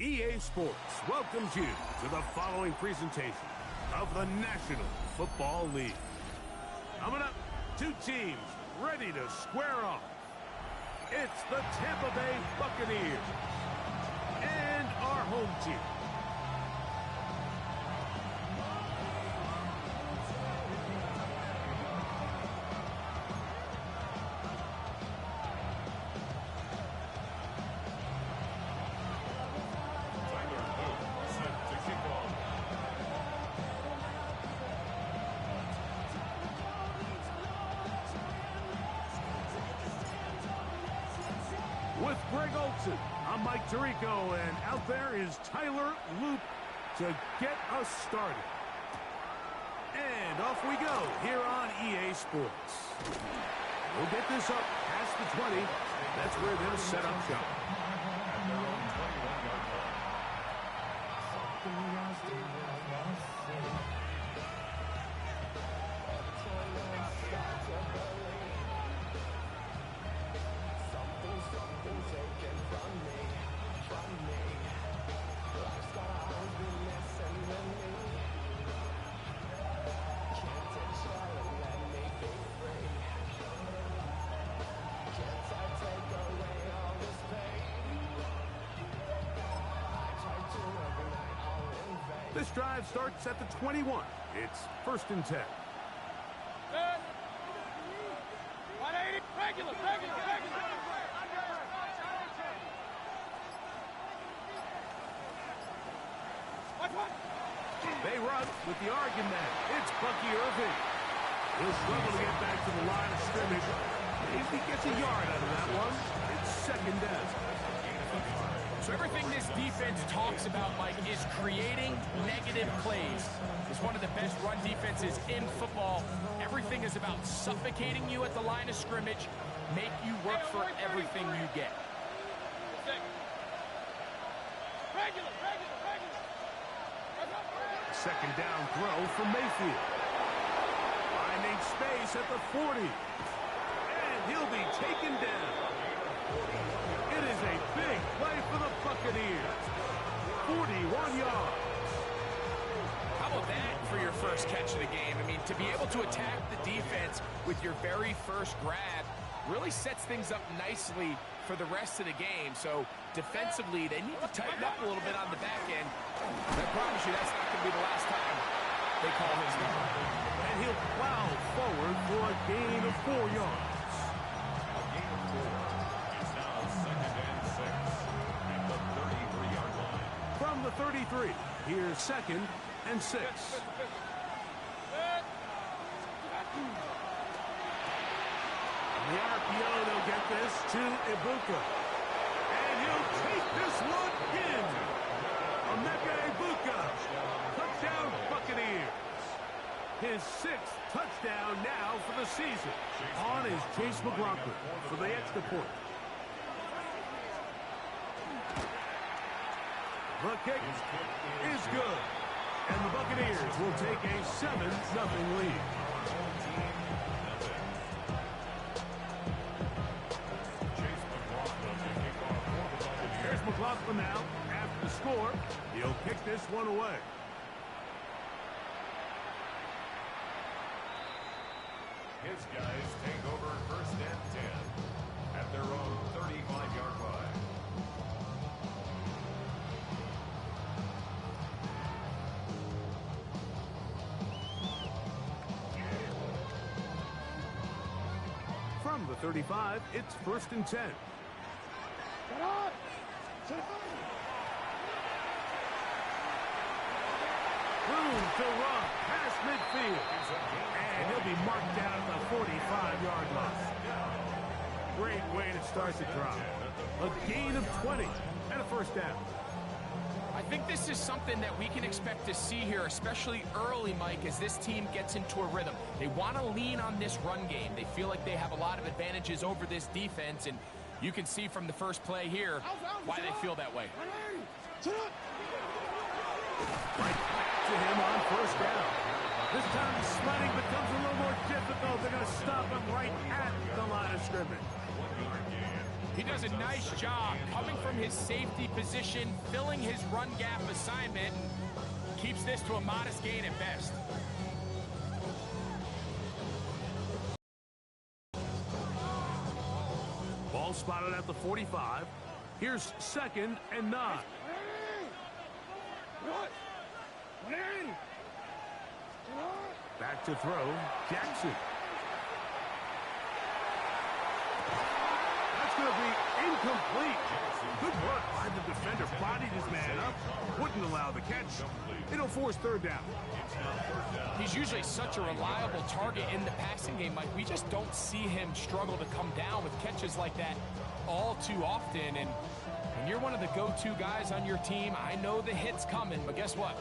EA Sports welcomes you to the following presentation of the National Football League. Coming up, two teams ready to square off. It's the Tampa Bay Buccaneers and our home team. With Greg Olson, I'm Mike Tirico, and out there is Tyler Loop to get us started. And off we go here on EA Sports. We'll get this up past the 20. That's where they'll set up shop. This drive starts at the 21. It's 1st and 10. 180, regular. They run with the argument. It's Bucky Irving. He'll struggle to get back to the line of scrimmage. If he gets a yard out of that one, it's 2nd down. So everything this defense talks about, Mike, is creating negative plays. It's one of the best run defenses in football. Everything is about suffocating you at the line of scrimmage, make you work for everything you get. Regular. 2nd down throw for Mayfield. Finding space at the 40. And he'll be taken down. It is a big play for the Buccaneers. 41 yards. How about that for your first catch of the game? I mean, to be able to attack the defense with your very first grab really sets things up nicely for the rest of the game. So defensively, they need to tighten up a little bit on the back end. I promise you that's not going to be the last time they call his number. And he'll plow forward for a gain of 4 yards. From the 33, here's 2nd and 6. The RPO, they'll get this to Ibuka. And he'll take this one in. Emeka Ibuka. Touchdown Buccaneers. His 6th touchdown now for the season. On is Chase McLaughlin for the extra point. The kick is good. And the Buccaneers will take a 7-0 lead. Here's McLaughlin now. After the score, he'll kick this one away. His guys take over 1st and 10 at their own 35-yard line. From the 35, it's 1st and 10. Room to run past midfield. And he'll be marked down at the 45-yard line. Great way to start the drive. A gain of 20 and a 1st down. I think this is something that we can expect to see here, especially early, Mike, as this team gets into a rhythm. They want to lean on this run game. They feel like they have a lot of advantages over this defense, and you can see from the first play here why they feel that way. Right back to him on 1st down. This time the sledding becomes a little more difficult. They're going to stop him right at the line of scrimmage. He does a nice job coming from his safety position, filling his run gap assignment, keeps this to a modest gain at best. Ball spotted at the 45. Here's 2nd and 9. Back to throw, Jackson. That's going to be incomplete. Good work by the defender. Bodied his man up. Wouldn't allow the catch. It'll force 3rd down. He's usually such a reliable target in the passing game, Mike. We just don't see him struggle to come down with catches like that all too often. And when you're one of the go-to guys on your team, I know the hit's coming, but guess what?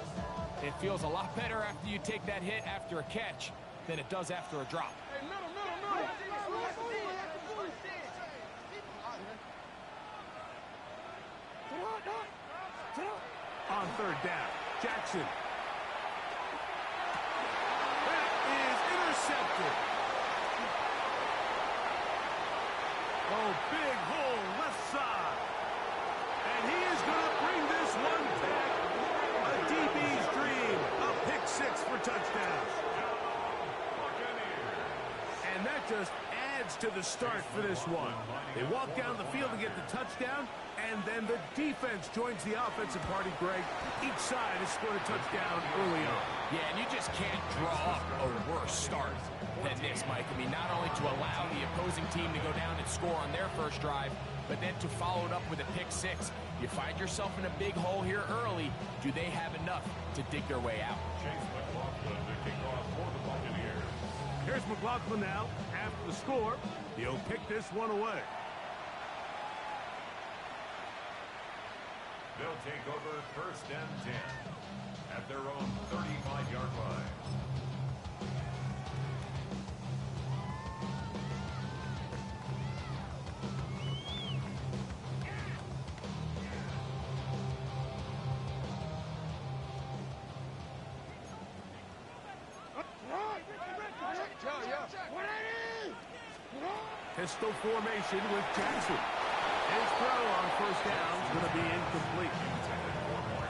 It feels a lot better after you take that hit after a catch than it does after a drop. Hey, middle. On 3rd down, Jackson. That is intercepted. Oh, big hole left side. And he is going to bring this one back. A DB's dream. A pick 6 for touchdown. And that just adds to the start for this one. They walk down the field to get the touchdown, and then the defense joins the offensive party, Greg. Each side has scored a touchdown early on. Yeah, and you just can't draw up a worse start than this, Mike. I mean, not only to allow the opposing team to go down and score on their first drive, but then to follow it up with a pick 6. You find yourself in a big hole here early. Do they have enough to dig their way out? Here's McLaughlin now. After the score, he'll pick this one away. They'll take over 1st and 10 at their own 35-yard line. Pistol formation with Jackson. His throw on 1st down is going to be incomplete.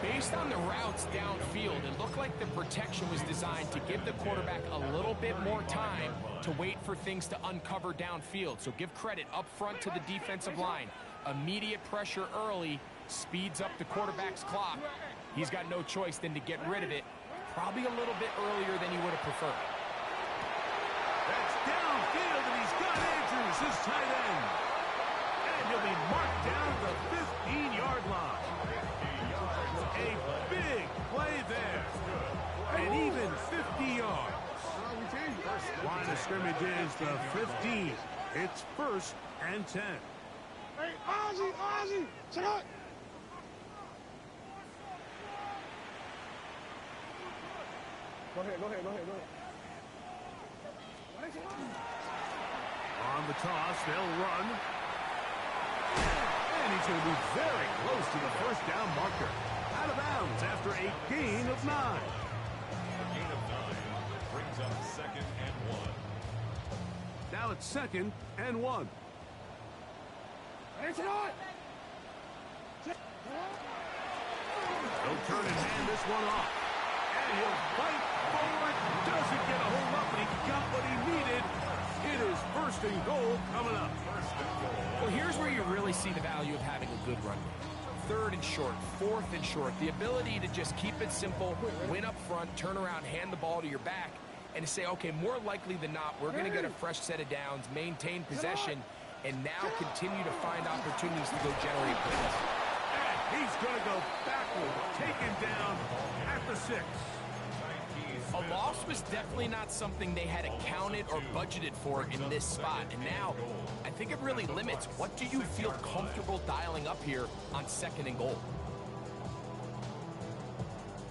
Based on the routes downfield, it looked like the protection was designed to give the quarterback a little bit more time to wait for things to uncover downfield. So give credit up front to the defensive line. Immediate pressure early speeds up the quarterback's clock. He's got no choice than to get rid of it, probably a little bit earlier than he would have preferred. That's downfield, and he's got Andrews, his tight end. And he'll be marked down the 15-yard line. A big play there. And even 50 yards. Line of scrimmage is the 15. It's 1st and 10. Hey, Ozzy, sit up. Go ahead. On the toss, they'll run. And he's going to be very close to the 1st down marker. Out of bounds after a gain of 9. A gain of 9 brings up 2nd and 1. Now it's 2nd and 1. He'll turn and hand this one off. And he'll fight forward. Doesn't get a hold up, but he got what he needed. It is 1st and goal coming up. Well, here's where you really see the value of having a good run game. 3rd and short, 4th and short. The ability to just keep it simple, win up front, turn around, hand the ball to your back, and to say, okay, more likely than not, we're going to get a fresh set of downs, maintain possession, and now continue to find opportunities to go generate plays. And he's going to go backward, taken down at the 6. A loss was definitely not something they had accounted or budgeted for in this spot. And now, I think it really limits what do you feel comfortable dialing up here on 2nd and goal.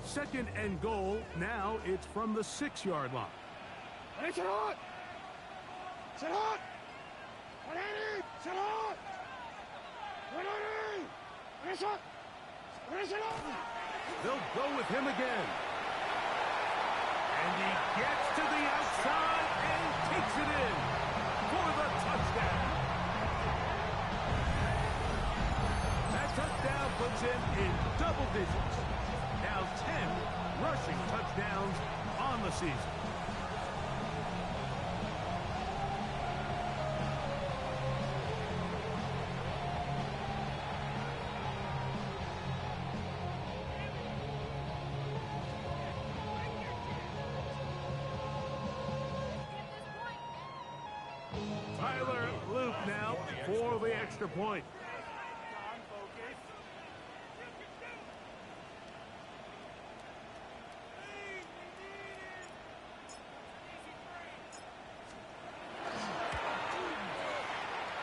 2nd and goal. Now it's from the 6-yard line. They'll go with him again. And he gets to the outside and takes it in for the touchdown. touchdown puts him in double digits. Now 10 rushing touchdowns on the season. Tyler Luke now for the extra point.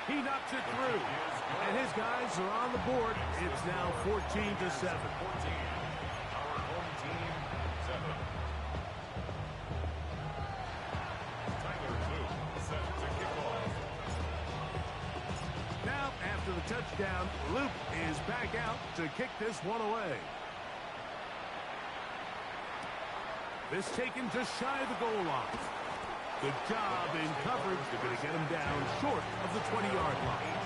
He knocks it through, and his guys are on the board. It's now 14-7. 14. Our home team, 7. Tyler Luke set to kick off. Now, after the touchdown, Luke is back out to kick this one away. This taken just shy of the goal line. Good job in coverage. They're going to get him down short of the 20-yard line.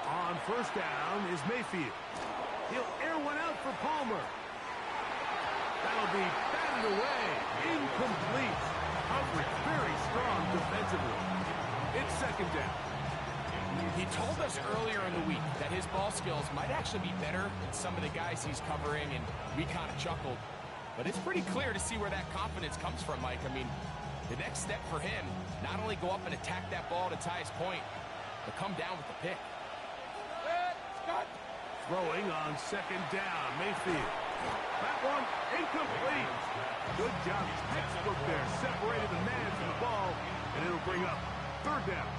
On first down is Mayfield. He'll air one out for Palmer. That'll be batted away. Incomplete. Coverage very strong defensively. It's second down. He told us earlier in the week that his ball skills might actually be better than some of the guys he's covering, and we kind of chuckled. But it's pretty clear to see where that confidence comes from, Mike. I mean, the next step for him, not only go up and attack that ball to tie his point, but come down with the pick. Throwing on second down, Mayfield. That one incomplete. Good job. Textbook there. Separated the man from the ball, and it'll bring up third down.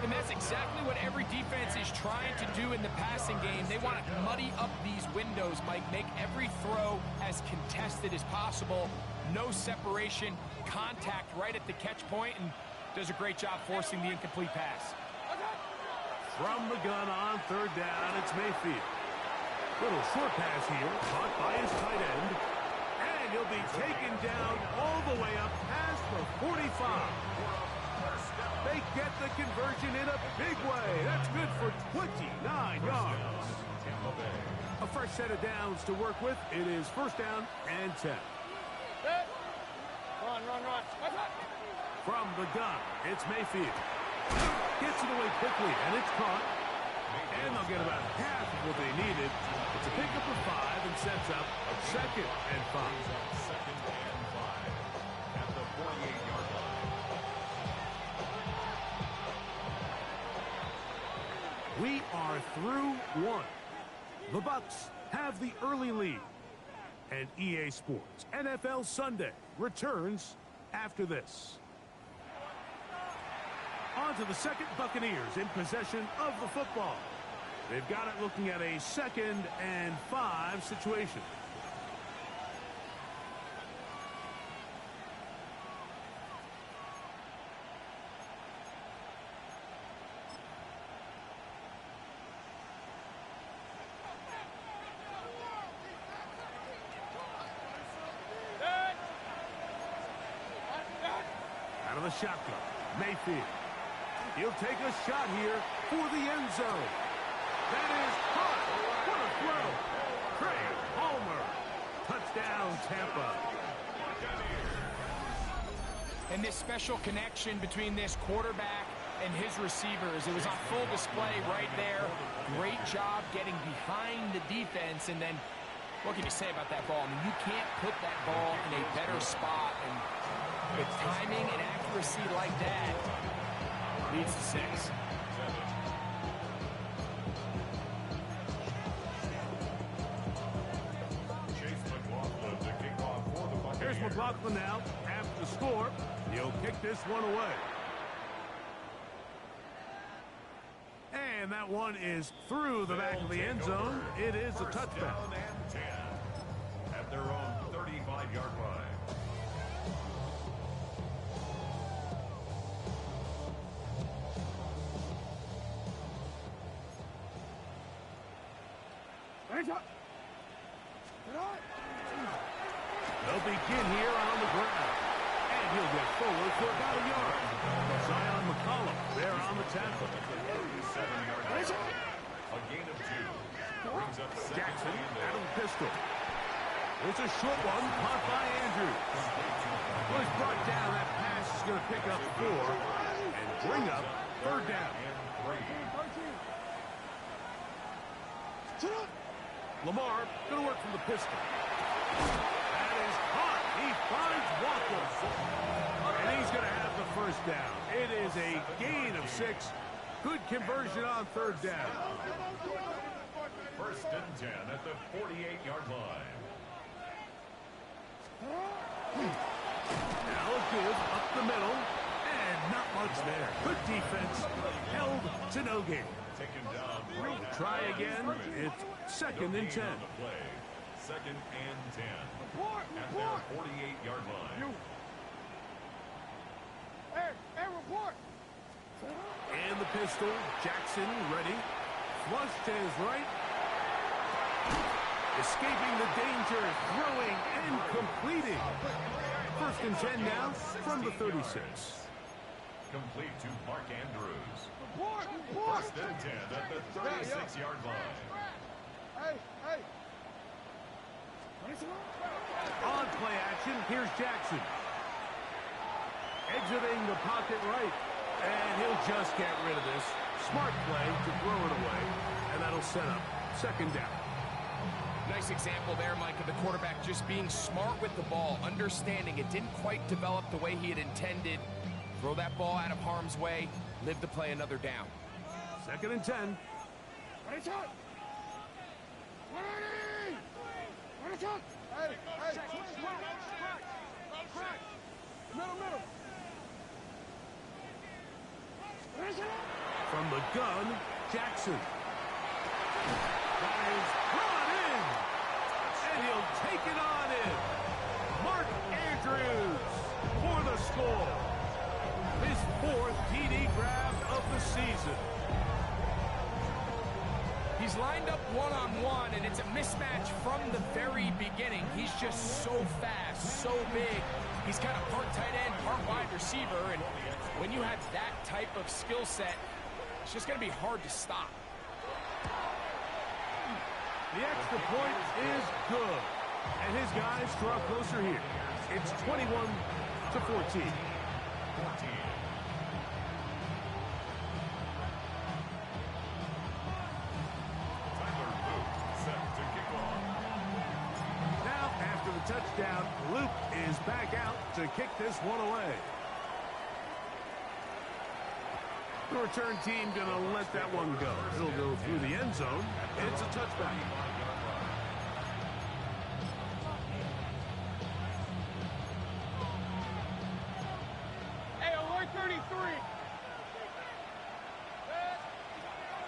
And that's exactly what every defense is trying to do in the passing game. They want to muddy up these windows, Mike. Make every throw as contested as possible. No separation, contact right at the catch point, and does a great job forcing the incomplete pass. From the gun on third down, it's Mayfield. Little short pass here, caught by his tight end. And he'll be taken down all the way up past the 45. They get the conversion in a big way. That's good for 29 yards. A fresh set of downs to work with. It is first down and 10. Run. From the gun, it's Mayfield. Gets it away quickly, and it's caught. And they'll get about half of what they needed. It's a pickup of 5 and sets up a second and 5. Second and 5 at the 48-yard line. We are through one. The Bucs have the early lead. And EA Sports NFL Sunday returns after this. On to the second, Buccaneers in possession of the football. They've got it looking at a 2nd and 5 situation. Out of the shotgun, Mayfield. He'll take a shot here for the end zone. That is caught. What a throw. Craig Palmer. Touchdown, Tampa. And this special connection between this quarterback and his receivers, it was on full display right there. Great job getting behind the defense. And then, what can you say about that ball? I mean, you can't put that ball in a better spot. And with timing and accuracy like that, leads to 6. Here's McLaughlin now. After the score, he'll kick this one away. And that one is through the back of the end zone. It is a touchdown. And 10 at their own 35-yard line. They'll begin here on the ground. And he'll get forward for about a yard. Zion McCollum there on the tackle. 7-yard line. A gain of 2. Brings up Jackson out of the pistol. It's a short one, caught by Andrews. Well, he's brought down. That pass is going to pick up 4 and bring up 3rd down. Lamar going to work from the pistol. That is caught. He finds Walker. And he's going to have the 1st down. It is a gain of 6. Good conversion on 3rd down. 1st and 10 at the 48-yard line. Now a give up the middle. And not much there. Good defense. Held to no gain. Taken down. Try again. It's 2nd and 10. 2nd and 10 at their 48-yard line. Hey, report. And the pistol. Jackson ready. Flush to his right. Escaping the danger. Throwing and completing. 1st and 10 now from the 36. Complete to Mark Andrews. Report. 1st and 10 at the 36-yard line. Hey. On play action, here's Jackson. Exiting the pocket right. And he'll just get rid of this. Smart play to throw it away. And that'll set up 2nd down. Nice example there, Mike, of the quarterback just being smart with the ball, understanding it didn't quite develop the way he had intended. Throw that ball out of harm's way, live to play another down. 2nd and 10. Hey. Middle. From the gun, Jackson. That is brought in. And he'll take it on in. Mark Andrews for the score. His 4th TD grab of the season. He's lined up one-on-one, and it's a mismatch from the very beginning. He's just so fast, so big. He's kind of part tight end, part wide receiver, and when you have that type of skill set, it's just going to be hard to stop. The extra point is good. And his guys draw closer here. It's 21-14. Now, after the touchdown, Luke is back out to kick this one away. The return team going to let that one go. It'll go through the end zone. It's a touchback. Hey, alert 33.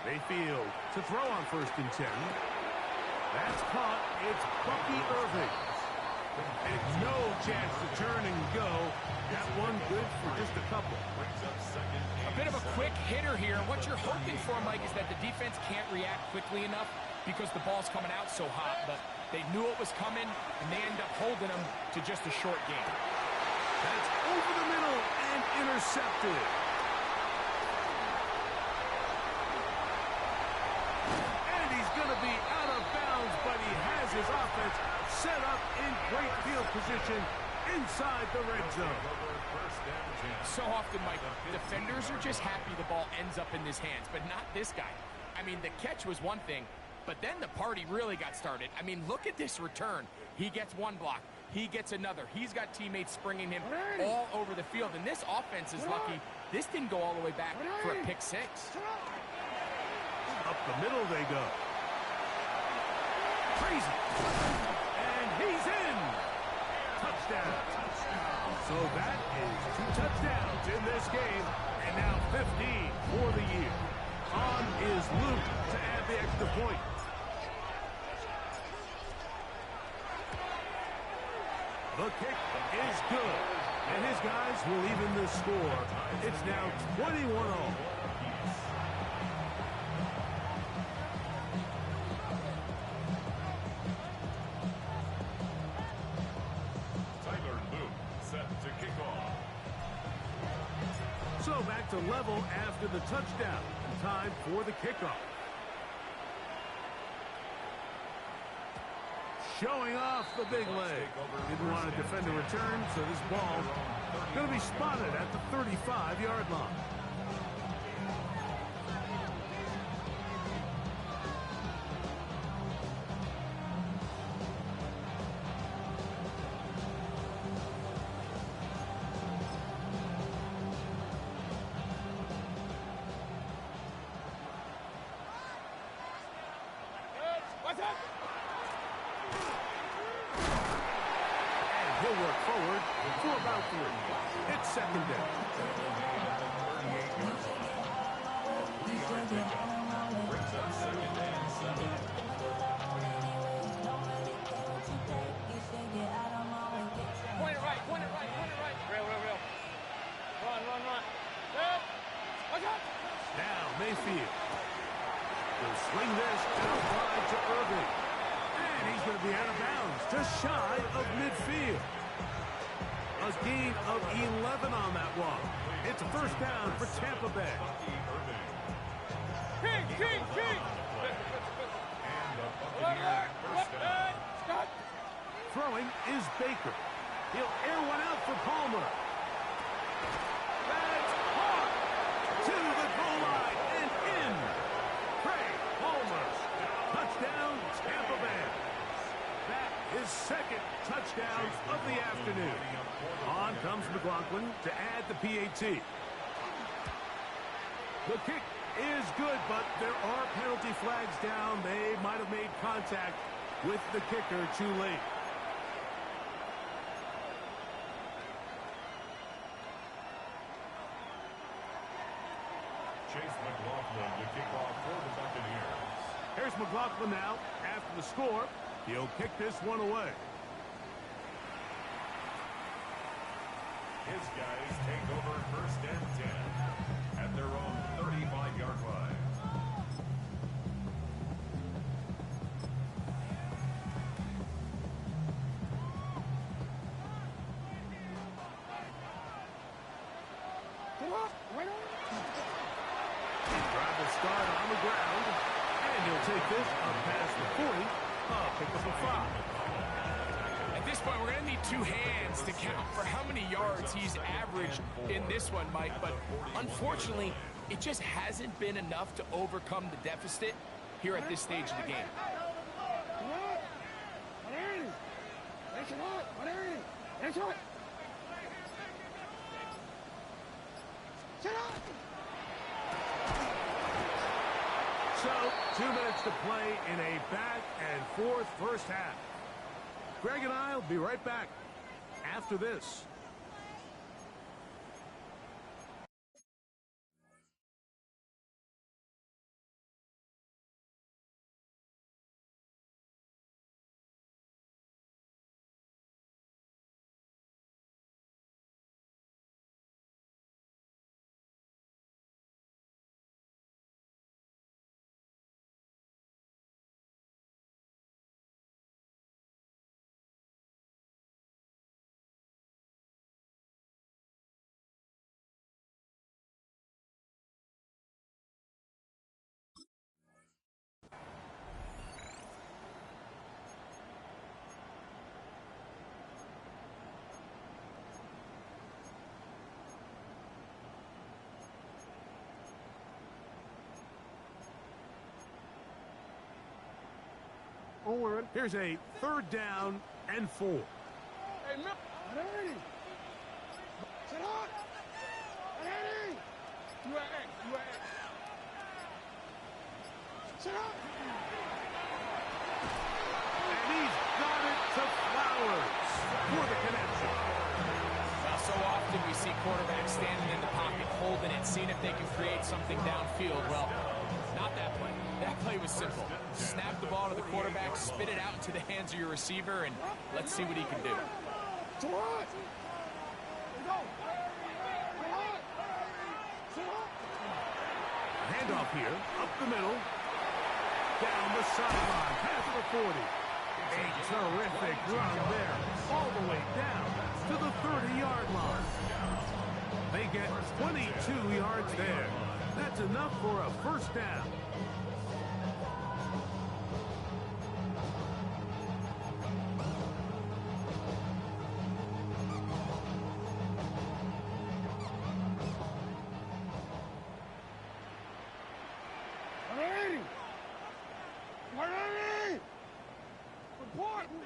Mayfield to throw on 1st and 10. That's caught. It's Bucky Irving. And no chance to turn and go. That one good for just a couple. A bit of a quick hitter here. What you're hoping for, Mike, is that the defense can't react quickly enough because the ball's coming out so hot. But they knew it was coming, and they end up holding them to just a short game. That's over the middle and intercepted. And he's going to be out of bounds, but he has his offense set up in great field position inside the red zone. So often, Mike, defenders are just happy the ball ends up in his hands, but not this guy. I mean, the catch was one thing, but then the party really got started. I mean, look at this return. He gets one block. He gets another. He's got teammates springing him all over the field, and this offense is lucky. This didn't go all the way back for a pick six. Up the middle they go. Crazy. And he's in. Touchdown. So that is 2 touchdowns in this game, and now 15 for the year. On is Luke to add the extra point. The kick is good, and his guys will even the score. It's now 21-all. back to level after the touchdown. And time for the kickoff. Showing off the big leg. Didn't want to defend a return, so this ball going to be spotted at the 35-yard line. He'll work forward for about 3. It's second down. Brings up second and 7. Point it right, point it right, point it right. Real. Run. Good. Watch out. Now Mayfield. He'll swing this out wide to Irving. And he's going to be out of bounds, just shy of midfield. A gain of 11 on that one. It's a first down for Tampa Bay. King. And the Buccaneers first down. Scott. Throwing is Baker. He'll air one out for Palmer. That's caught to the goal line and in. Craig Palmer. Touchdown, Tampa Bay. That is second touchdown of the afternoon. On comes McLaughlin to add the PAT. The kick is good, but there are penalty flags down. They might have made contact with the kicker too late. Chase McLaughlin to kick off for the Buccaneers. Here's McLaughlin now after the score. He'll kick this one away. His guys take over first and 10 at their own 35-yard line. Drive will start on the ground, and he'll take this up past the 40. Pick up a 5. At this point, we're going to need 2 hands to count for how many yards he's averaged in this one, Mike. But unfortunately, it just hasn't been enough to overcome the deficit here at this stage of the game. So, 2 minutes to play in a back-and-forth first half. Greg and I will be right back after this. Here's a 3rd down and 4. Hey, Mil. Ready. Sit up. Ready. You at. Sit up. And he's got it to Flowers for the connection. Well, so often we see quarterbacks standing in the pocket, holding it, seeing if they can create something downfield. Well, not that play. That play was simple. Snap the ball to the quarterback, spit it out into the hands of your receiver, and let's see what he can do. Handoff here, up the middle, down the sideline, past the 40. A terrific run there, all the way down to the 30-yard line. They get 22 yards there. That's enough for a first down.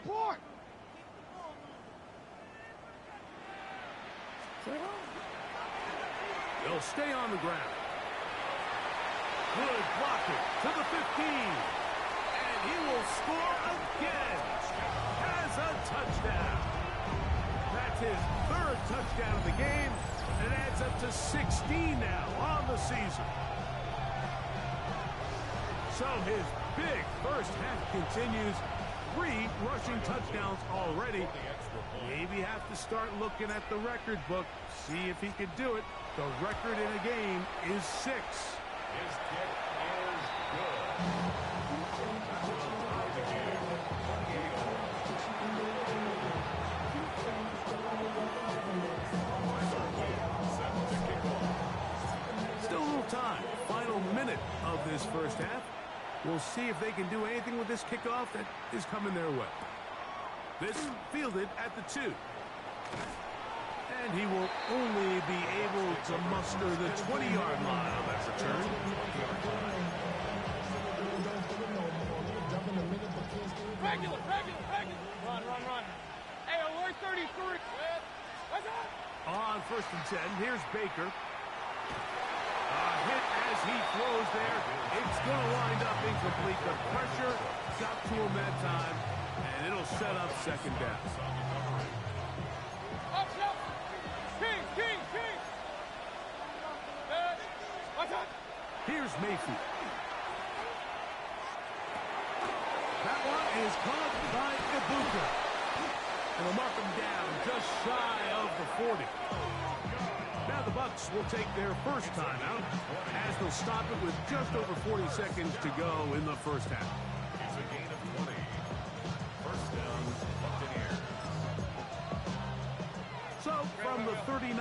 Report! They'll stay on the ground. Good blocking to the 15. And he will score again. Has a touchdown. That's his third touchdown of the game. And it adds up to 16 now on the season. So his big first half continues. 3 rushing touchdowns already. Maybe have to start looking at the record book. See if he could do it. The record in a game is 6. His kick is good. That will tie the game. 28-all. Still a little time. Final minute of this first half. We'll see if they can do anything with this kickoff that is coming their way. This fielded at the 2. And he will only be able to muster the 20-yard line on that return. Regular. Run. Hey, alert 33. What's up? On 1st and 10, here's Baker. Hit as he throws there. It's going to wind up incomplete. The pressure got to him that time, and it'll set up second down. Up. King. What's up? Here's Mayfield. That one is caught by Ibuka. And they'll mark him down just shy of the 40. Now the Bucs will take their first timeout as they'll stop it with just over 40 seconds to go in the first half. It's a gain of 20. First down, Buccaneers. So from the 39,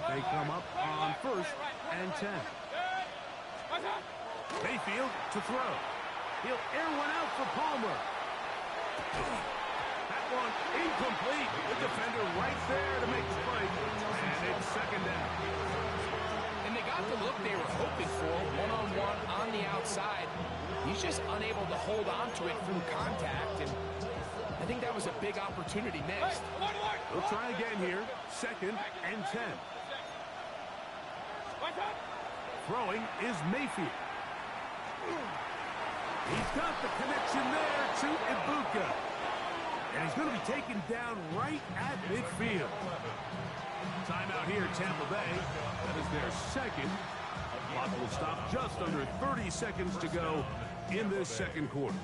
they come up on 1st and 10. Mayfield to throw. He'll air one out for Palmer. That one incomplete. The defender right there to make the play. And it's second down. And they got the look they were hoping for, one-on-one on the outside. He's just unable to hold on to it through contact, and I think that was a big opportunity missed. We'll try again here. 2nd and 10. Throwing is Mayfield. He's got the connection there to Ibuka. And he's going to be taken down right at midfield. Timeout here, Tampa Bay. That is their second. Clock will stop just under 30 seconds to go in this second quarter.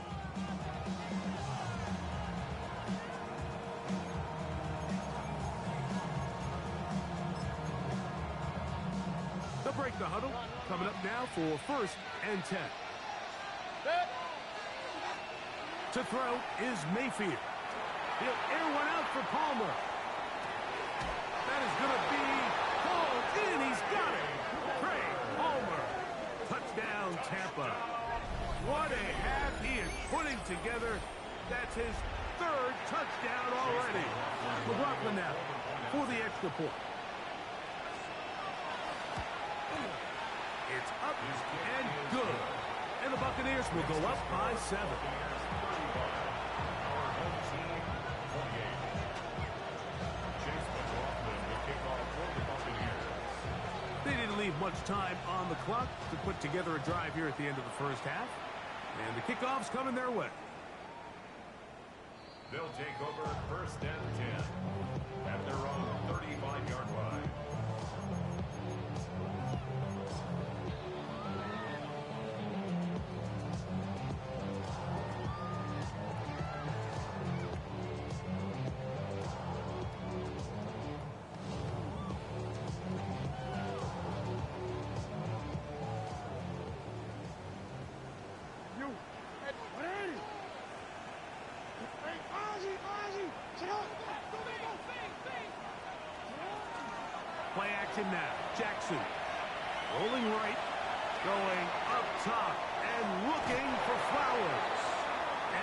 They'll break the huddle. Coming up now for 1st and 10. To throw is Mayfield. He'll air one out for Palmer. That is going to be hauled in. He's got it. Craig Palmer. Touchdown, Tampa. What a half he is putting together. That's his 3rd touchdown already. McLaughlin now for the extra point. It's up and good. And the Buccaneers will go up by 7. They didn't leave much time on the clock to put together a drive here at the end of the first half. And the kickoff's coming their way. They'll take over 1st and 10 at their own 35-yard line. Play action now. Jackson. Rolling right, going up top, and looking for Flowers.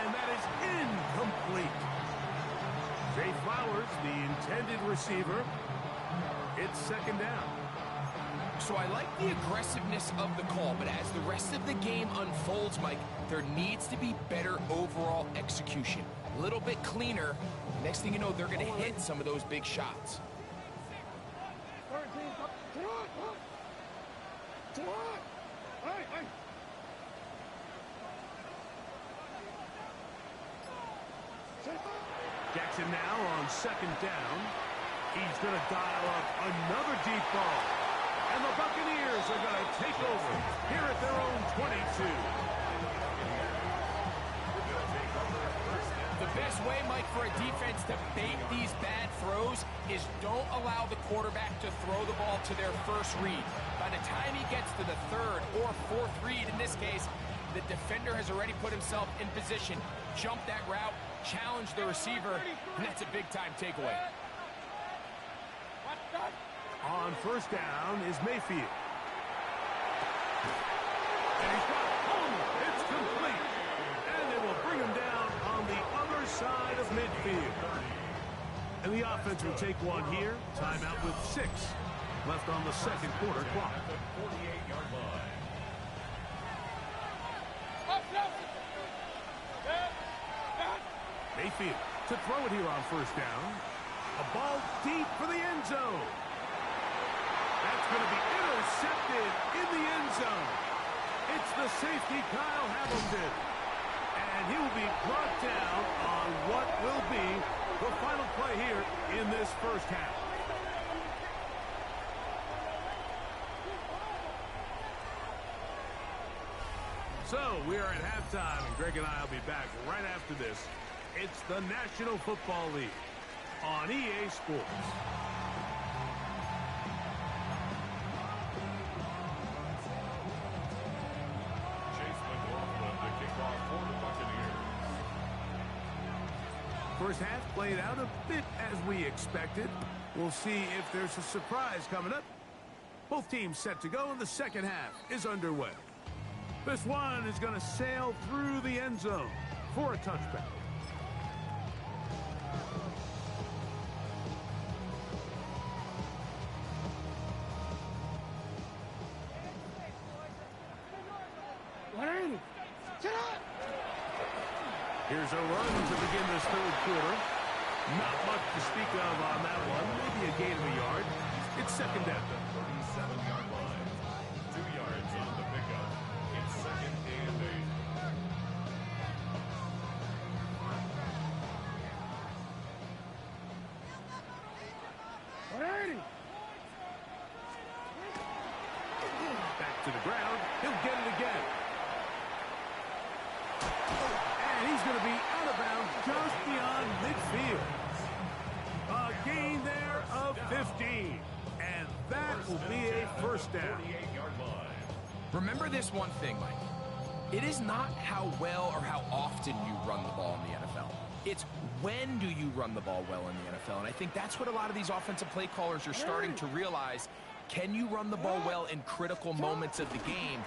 And that is incomplete. Zay Flowers, the intended receiver. It's second down. So I like the aggressiveness of the call, but as the rest of the game unfolds, Mike, there needs to be better overall execution. A little bit cleaner. Next thing you know, they're going to hit some of those big shots. Jackson now on second down. He's going to dial up another deep ball. And the Buccaneers are going to take over here at their own 22. The best way, Mike, for a defense to bait these bad throws is don't allow the quarterback to throw the ball to their first read. By the time he gets to the third or fourth read, in this case, the defender has already put himself in position, jump that route, challenge the receiver, and that's a big-time takeaway. On first down is Mayfield. And he's got home. It's complete. And they will bring him down on the other side of midfield. And the offense will take one here. Timeout with 6 left on the second quarter clock. Mayfield to throw it here on first down. A ball deep for the end zone. That's going to be intercepted in the end zone. It's the safety, Kyle Hamilton. And he will be brought down on what will be the final play here in this first half. So we are at halftime, and Greg and I will be back right after this. It's the National Football League on EA Sports. First half played out a bit as we expected. We'll see if there's a surprise coming up. Both teams set to go, and the second half is underway. This one is going to sail through the end zone for a touchback. Here's a run to begin this third quarter. Not much to speak of on that one. Maybe a gain of a yard. It's second down. 37-yard line. 2 yards on the pickup. It's second and 8. Back to the ground. He'll get it again. And he's going to be out of bounds just beyond midfield. A gain there of 15. And that will be a first down. Remember this one thing, Mike. It is not how well or how often you run the ball in the NFL. It's when do you run the ball well in the NFL. And I think that's what a lot of these offensive play callers are starting to realize. Can you run the ball well in critical moments of the game?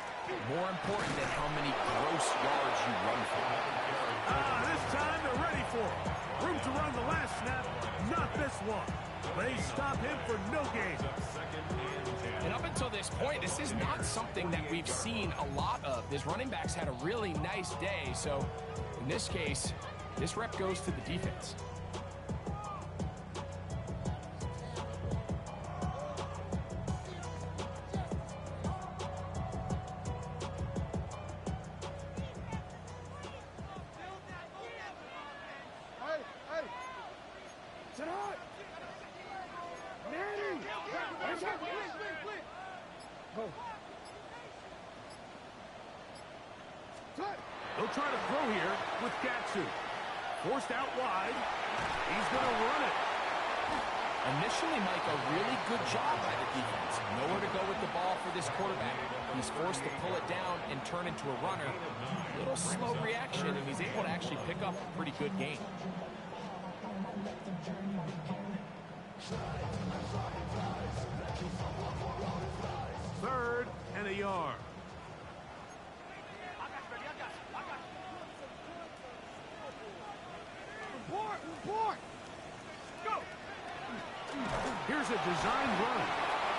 More important than how many gross yards you run for. This time they're ready for it. Room to run the last snap, not this one. They stop him for no gain. And up until this point, this is not something that we've seen a lot of. His running backs had a really nice day. So in this case, this rep goes to the defense. They'll try to throw here with Gatsu. Forced out wide. He's going to run it. Initially, Mike, a really good job by the defense. Nowhere to go with the ball for this quarterback. He's forced to pull it down and turn into a runner. A little slow reaction, and he's able to actually pick up a pretty good gain. Third and a yard. Here's a design run.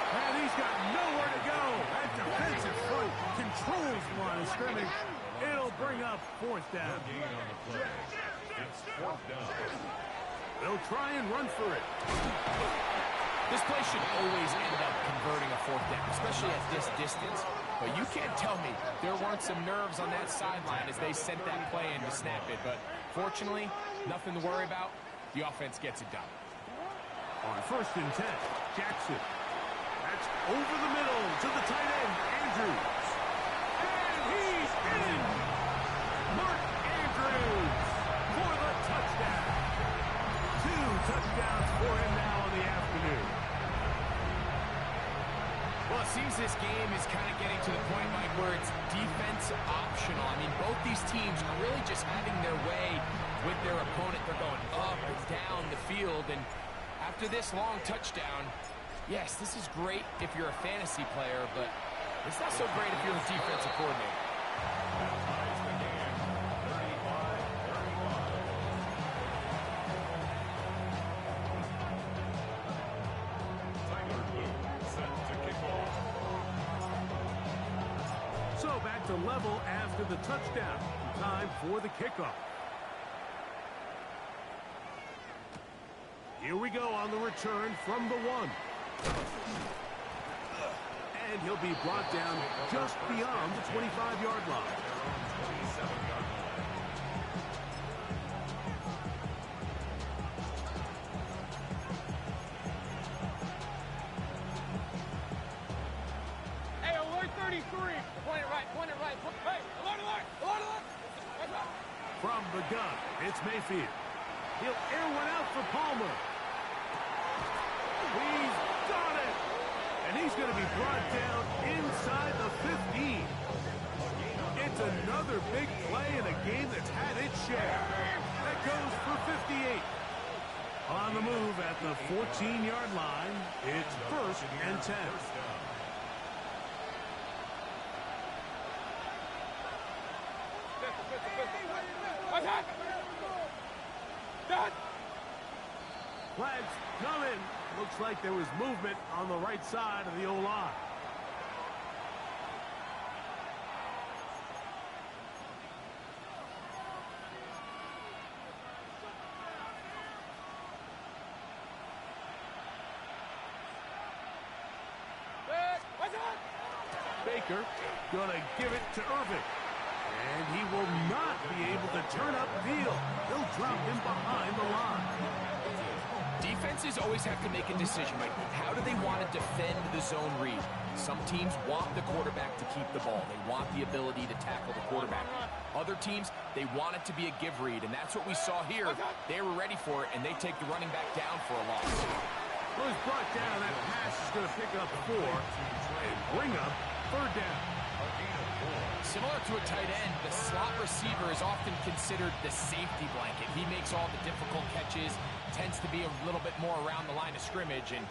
And he's got nowhere to go. That defensive front controls the line of scrimmage. It'll bring up fourth down. Gain on the play. It's fourth down. They'll try and run for it. This play should always end up converting a fourth down, especially at this distance. But you can't tell me there weren't some nerves on that sideline as they sent that play in to snap it. But fortunately, nothing to worry about. The offense gets it done. On first and 10, Jackson. That's over the middle to the tight end, Andrews. And he's in! Mark Andrews for the touchdown. 2 touchdowns for him now in the afternoon. Well, it seems this game is kind of getting to the point, Mike, where it's defense optional. I mean, both these teams are really just having their way with their opponent. They're going up and down the field, and after this long touchdown, yes, this is great if you're a fantasy player, but it's not so great if you're a defensive coordinator. Ties the game. 35-35. Tyler Blue set to kick off. So back to level after the touchdown. Time for the kickoff. Here we go on the return from the 1. And he'll be brought down just beyond the 25-yard line. 27-yard line. Hey, alert 33. Point it right, point it right. Hey, alert, alert, alert, alert. Right back. From the gun, it's Mayfield. He'll air one out for Palmer. He's got it! And he's going to be brought down inside the 15. It's another big play in a game that's had its share. That goes for 58. On the move at the 14-yard line, it's first and 10. Attack! Done! Flags coming. Looks like there was movement on the right side of the O-line. Baker gonna give it to Irvin. And he will not be able to turn up field. He'll drop him behind the line. Defenses always have to make a decision, Mike. How do they want to defend the zone read? Some teams want the quarterback to keep the ball. They want the ability to tackle the quarterback. Other teams, they want it to be a give read, and that's what we saw here. They were ready for it, and they take the running back down for a loss. Well, he's brought down. That pass is going to pick up 4 and bring up third down. Similar to a tight end, the slot receiver is often considered the safety blanket. He makes all the difficult catches, tends to be a little bit more around the line of scrimmage, and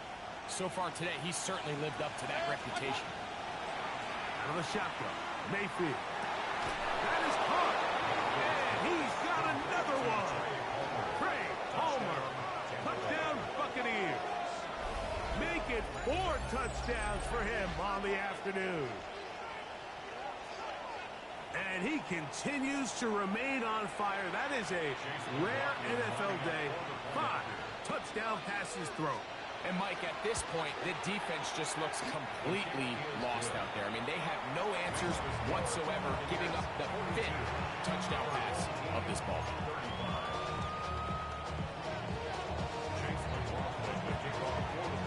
so far today, he's certainly lived up to that reputation. Out of the shotgun, Mayfield. That is caught. And he's got another one. Craig Palmer. Touchdown Buccaneers. Make it 4 touchdowns for him on the afternoon. And he continues to remain on fire. That is a rare NFL day. 5 touchdown passes thrown. And, Mike, at this point, the defense just looks completely lost out there. I mean, they have no answers whatsoever, giving up the 5th touchdown pass of this ball.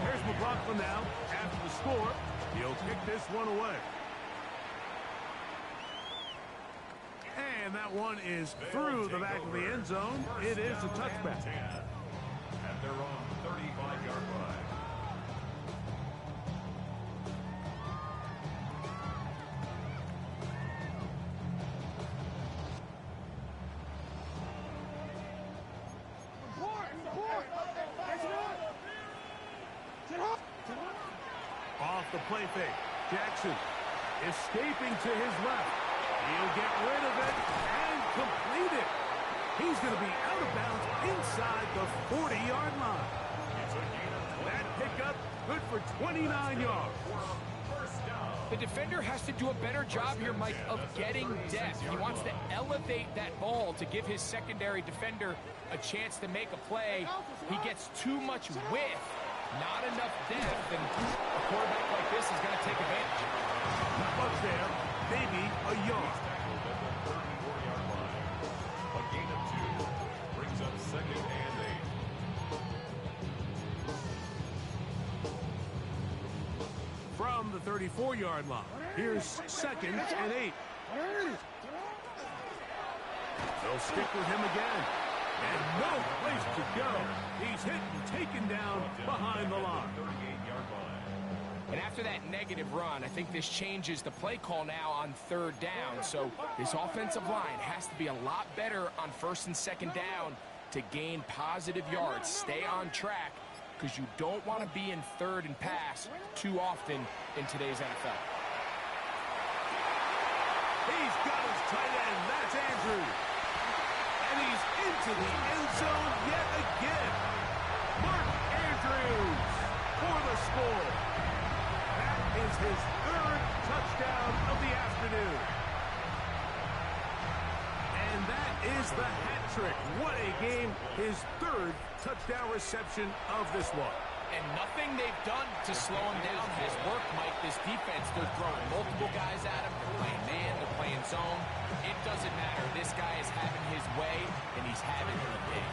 Here's McLaughlin now. After the score, he'll kick this one away. And that one is through the back of the end zone. It is a touchback. At their own 35-yard line. play fake. Jackson escaping to his left. He'll get rid of it and complete it. He's going to be out of bounds inside the 40-yard line. That pickup good for 29 yards. The defender has to do a better job here, Mike, of getting depth. He wants to elevate that ball to give his secondary defender a chance to make a play. He gets too much width, not enough depth, and a quarterback like this is going to take advantage. Not much there, maybe a yard. A gain of 2 brings up 2nd and 8. From the 34-yard line, here's 2nd and 8. They'll stick with him again. And no place to go. He's hit and taken down behind the line. And after that negative run, I think this changes the play call now on 3rd down. So this offensive line has to be a lot better on 1st and 2nd down to gain positive yards. Stay on track, because you don't want to be in 3rd and pass too often in today's NFL. He's got his tight end. That's Andrews. And he's into the end zone yet again. Mark Andrews for the score. That is his 3rd touchdown of the afternoon. And that is the hat trick. What a game. His 3rd touchdown reception of this one. And nothing they've done to slow him down has worked, Mike. This defense, they're throwing multiple guys at him. They're playing man, they're playing zone. It doesn't matter. This guy is having his way, and he's having the game.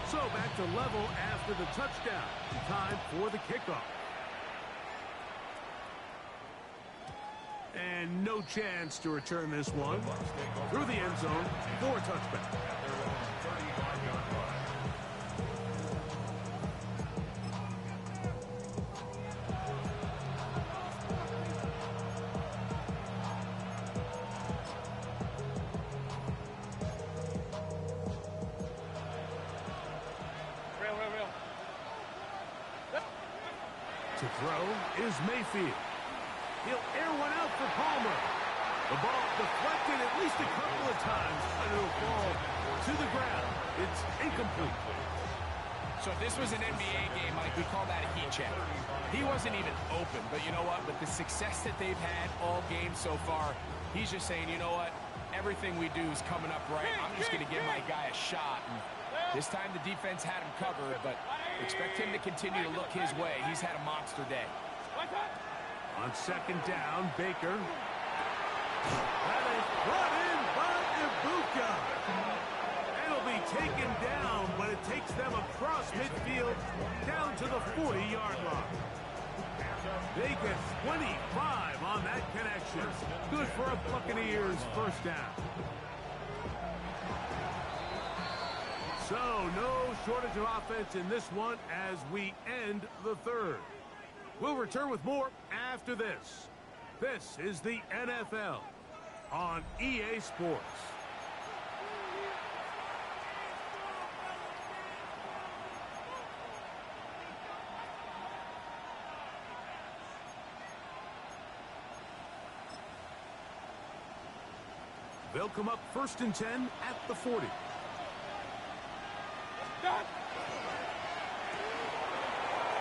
So back to level after the touchdown. Time for the kickoff. And no chance to return this one through the end zone for a touchback. To throw is Mayfield. He'll air one out for Palmer. The ball deflected at least a couple of times, and it'll fall to the ground. It's incomplete. So if this was an NBA game, Mike, we call that a heat check. He wasn't even open, but you know what? With the success that they've had all game so far, he's just saying, you know what? Everything we do is coming up right. I'm just going to give my guy a shot. And this time the defense had him covered, but expect him to continue to look his way. He's had a monster day. On 2nd down, Baker. That is brought in by Ibuka. It'll be taken down, but it takes them across midfield down to the 40-yard line. They get 25 on that connection. Good for a Buccaneers 1st down. So no shortage of offense in this one as we end the 3rd. We'll return with more after this. This is the NFL on EA Sports. They'll come up 1st and 10 at the 40.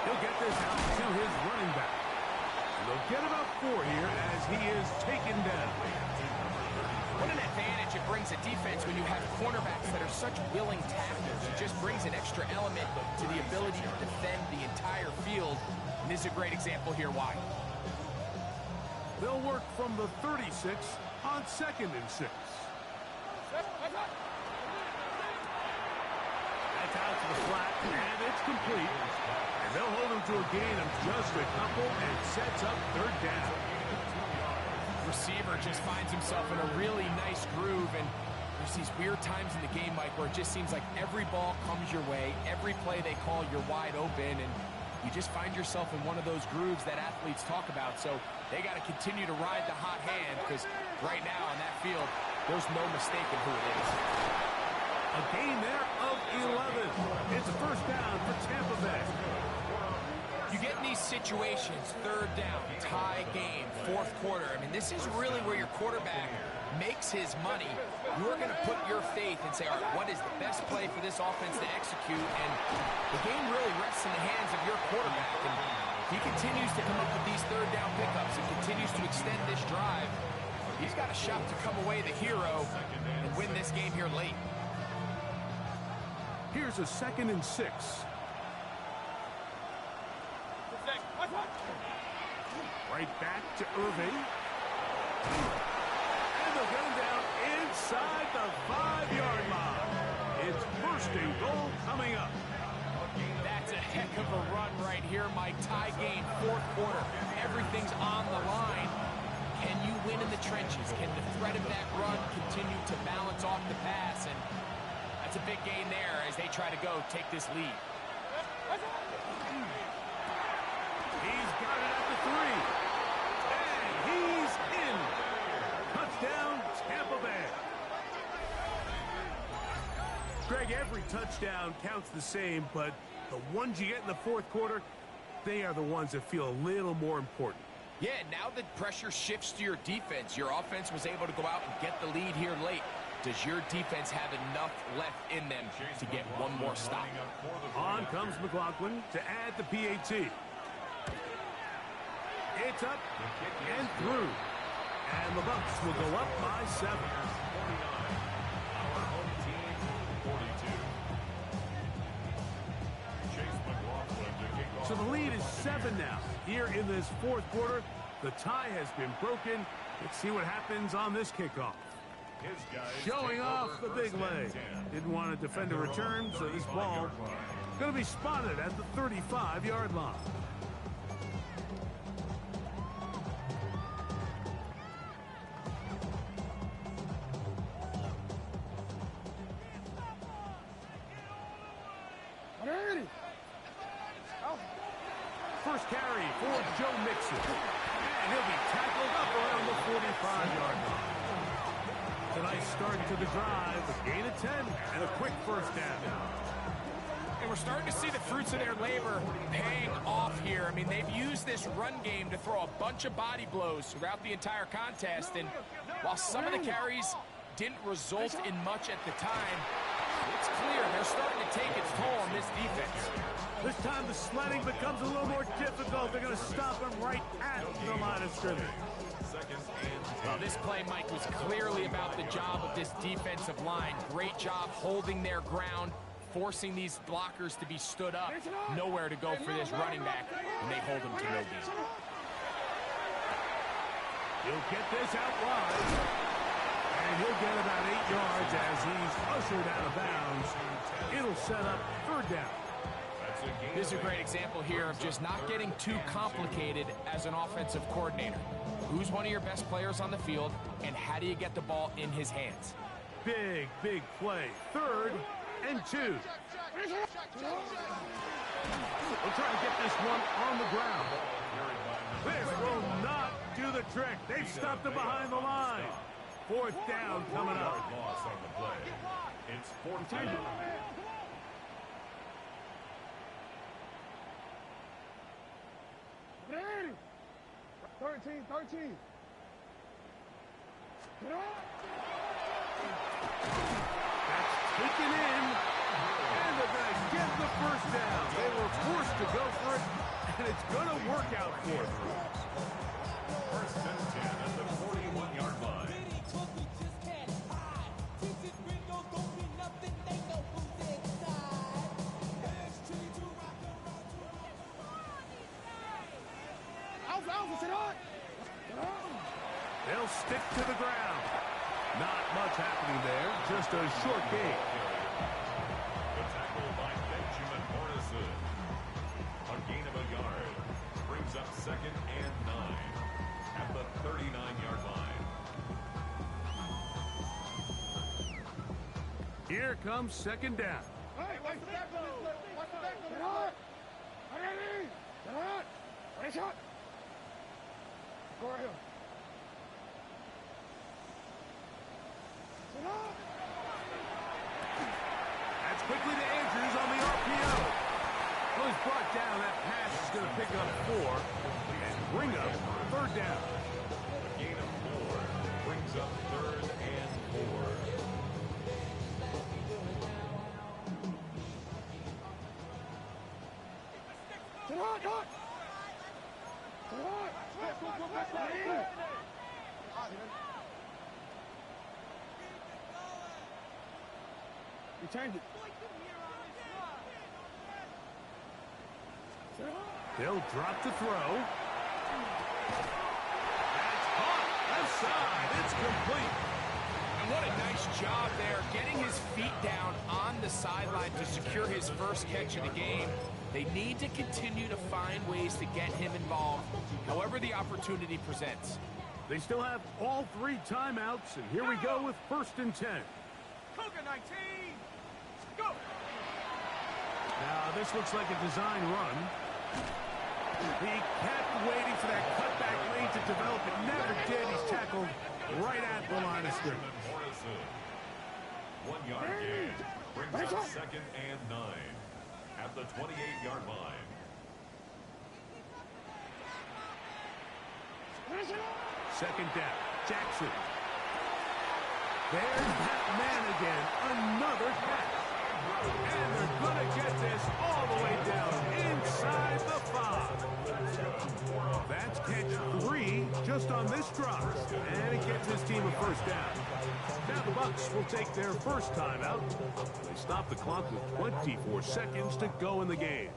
He'll get this out to his running back. And they'll get about 4 here as he is taken down. What an advantage it brings a defense when you have cornerbacks that are such willing tacklers. It just brings an extra element to the ability to defend the entire field. And this is a great example here why. They'll work from the 36 on 2nd and 6. That's out to the flat, and it's complete. And they'll hold him to a gain of just a couple and sets up 3rd down. Receiver just finds himself in a really nice groove, and there's these weird times in the game, Mike, where it just seems like every ball comes your way, every play they call, you're wide open, and you just find yourself in one of those grooves that athletes talk about. So they got to continue to ride the hot hand, because right now on that field, there's no mistaking who it is. A gain there of 11. It's a first down for Tampa Bay. You get in these situations, third down, tie game, fourth quarter. I mean, this is really where your quarterback makes his money. You're going to put your faith and say, all right, what is the best play for this offense to execute? And the game really rests in the hands of your quarterback. And he continues to come up with these third down pickups and continues to extend this drive. He's got a shot to come away the hero and win this game here late. Here's a 2nd and 6. Right back to Irving. And they'll get him down inside the 5-yard line. It's 1st and goal coming up. That's a heck of a run right here, Mike. Tie game, fourth quarter. Everything's on the line. Can you win in the trenches? Can the threat of that run continue to balance off the pass? And that's a big gain there as they try to go take this lead. He's got it at the 3. And he's in. Touchdown, Tampa Bay. Greg, every touchdown counts the same, but the ones you get in the fourth quarter, they are the ones that feel a little more important. Yeah, now the pressure shifts to your defense. Your offense was able to go out and get the lead here late. Does your defense have enough left in them to get one more stop? On comes McLaughlin to add the PAT. It's up and through. And the Bucs will go up by 7. Our home team, 42. So the lead is 7 now. Here in this fourth quarter, the tie has been broken. Let's see what happens on this kickoff. Showing off the big leg. Didn't want to defend a return, so this ball going to be spotted at the 35-yard line. First carry for Joe Mixon. And he'll be tackled up around the 45-yard line. Tonight's start to the drive, a gain of 10 and a quick first down. And we're starting to see the fruits of their labor paying off here. I mean, they've used this run game to throw a bunch of body blows throughout the entire contest. And while some of the carries didn't result in much at the time, it's clear they're starting to take its toll on this defense. This time the sledding becomes a little more difficult. They're going to stop him right at the line of scrimmage. Well, this play, Mike, was clearly about the job of this defensive line. Great job holding their ground, forcing these blockers to be stood up. Nowhere to go for this running back, and they hold him to no gain. He'll get this out wide. And he'll get about 8 yards as he's ushered out of bounds. It'll set up third down. This is a great example here of just not getting too complicated as an offensive coordinator. Who's one of your best players on the field, and how do you get the ball in his hands? Big, big play. 3rd and 2. We'll try to get this one on the ground. This will not do the trick. They've stopped him behind the line. 4th down coming up. Loss on the play. It's 14. 13. That's taken in. And they're going to get the first down. They were forced to go for it, and it's going to work out for them. First and 10 at the 41-yard line. They'll stick to the ground. Not much happening there. Just a short gain. The tackle by Benjamin Morrison. A gain of a yard. Brings up 2nd and 9 at the 39-yard line. Here comes 2nd down. turned it. They'll drop to throw. That's caught. Left side. It's complete. And what a nice job there, getting his feet down on the sideline to secure his first catch of the game. They need to continue to find ways to get him involved, however the opportunity presents. They still have all 3 timeouts, and here we go with 1st and 10. Cougar 19. Go. Now, this looks like a design run. He kept waiting for that cutback lane to develop. It never did. He's tackled right at the line of scrimmage. 1 yard gain brings up 2nd and 9 at the 28-yard line. Second down. Jackson. There's that man again. Another catch. And they're going to get this all the way down inside the 5. That's catch 3 just on this drive. And it gets his team a first down. Now the Bucs will take their first timeout. They stop the clock with 24 seconds to go in the game.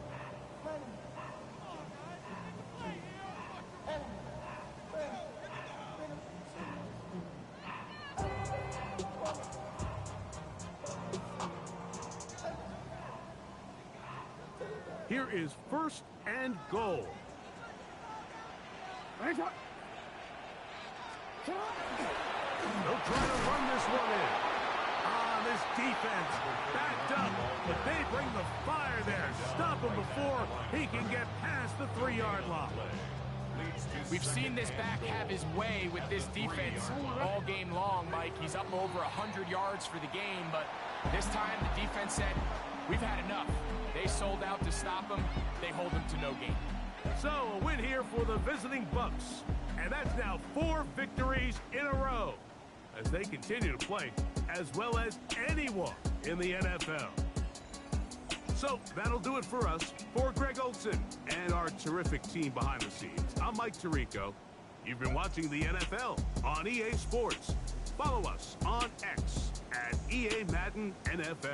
Here is 1st and goal. They'll try to run this one in. This defense backed up, but they bring the fire there. Stop him before he can get past the 3-yard line. We've seen this back have his way with this defense all game long, Mike. He's up over 100 yards for the game, but this time the defense said, we've had enough. They sold out to stop him. They hold him to no gain. So a win here for the visiting Bucs. And that's now 4 victories in a row as they continue to play as well as anyone in the NFL. So that'll do it for us. For Greg Olson and our terrific team behind the scenes, I'm Mike Tirico. You've been watching the NFL on EA Sports. Follow us on X at EA Madden NFL.